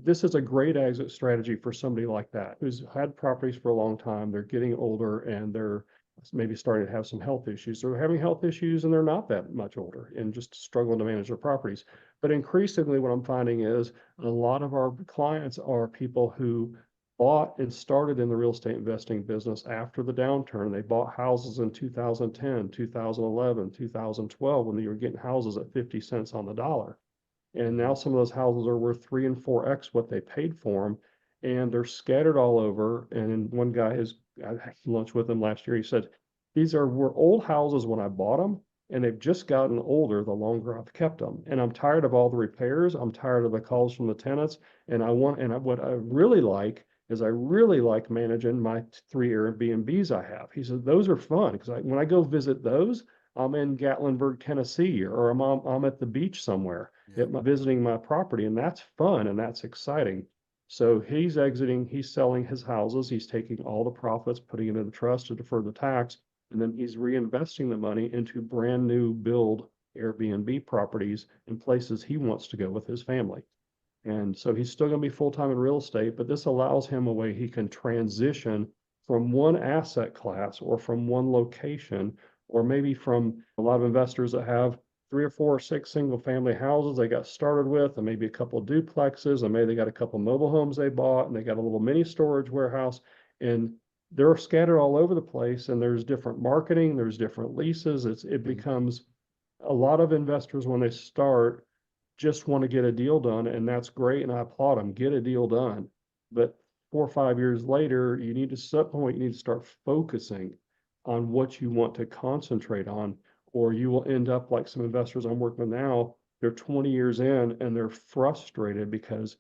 this is a great exit strategy for somebody like that who's had properties for a long time. They're getting older and they're maybe starting to have some health issues. They're having health issues and they're not that much older and just struggling to manage their properties. But increasingly, what I'm finding is a lot of our clients are people who bought and started in the real estate investing business after the downturn. They bought houses in 2010, 2011, 2012, when they were getting houses at 50 cents on the dollar. And now some of those houses are worth 3 and 4x what they paid for them. And they're scattered all over. And one guy I had lunch with him last year. He said, were old houses when I bought them, and they've just gotten older the longer I've kept them. And I'm tired of all the repairs. I'm tired of the calls from the tenants. And what I really like is I really like managing my 3 Airbnbs I have. He said, those are fun because when I go visit those, I'm in Gatlinburg, Tennessee, or I'm at the beach somewhere visiting my property, and that's fun and that's exciting. So he's exiting, he's selling his houses, he's taking all the profits, putting it in the trust to defer the tax, and then he's reinvesting the money into brand new build Airbnb properties in places he wants to go with his family. And so he's still going to be full-time in real estate, but this allows him a way he can transition from one asset class or from one location, or maybe from a lot of investors that have 3 or 4 or 6 single family houses they got started with, and maybe a couple of duplexes, and maybe they got a couple of mobile homes they bought, and they got a little mini storage warehouse, and they're scattered all over the place, and there's different marketing, there's different leases. It becomes a lot of investors when they start just want to get a deal done, and that's great, and I applaud them. Get a deal done. But 4 or 5 years later, you need to start focusing on what you want to concentrate on, or you will end up like some investors I'm working with now. They're 20 years in and they're frustrated because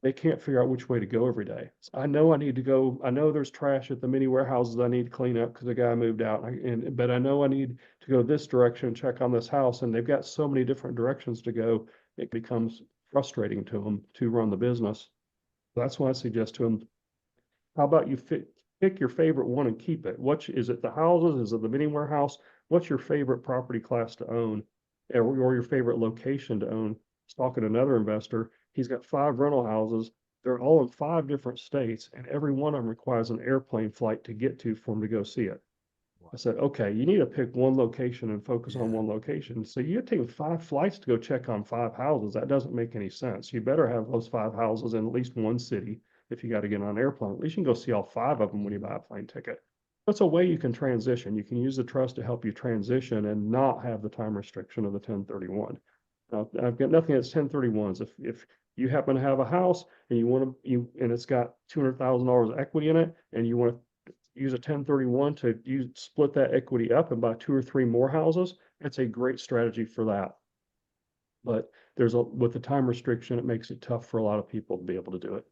they can't figure out which way to go every day. I know I need to go. I know there's trash at the mini warehouses I need to clean up because the guy moved out. But I know I need to go this direction and check on this house. And they've got so many different directions to go. It becomes frustrating to them to run the business. That's why I suggest to them, how about you pick your favorite one and keep it? Is it the houses? Is it the mini warehouse? What's your favorite property class to own, or your favorite location to own? I was talking to another investor. He's got 5 rental houses. They're all in 5 different states, and every one of them requires an airplane flight to get to for him to go see it. I said, okay, you need to pick one location and focus on one location. So you're taking 5 flights to go check on 5 houses. That doesn't make any sense. You better have those 5 houses in at least one city. If you got to get on an airplane, at least you can go see all 5 of them when you buy a plane ticket. That's a way you can transition. You can use the trust to help you transition and not have the time restriction of the 1031. Now, I've got nothing against 1031s. If you happen to have a house and and it's got $200,000 equity in it, and you want to use a 1031 to split that equity up and buy 2 or 3 more houses, it's a great strategy for that. But with the time restriction, it makes it tough for a lot of people to be able to do it.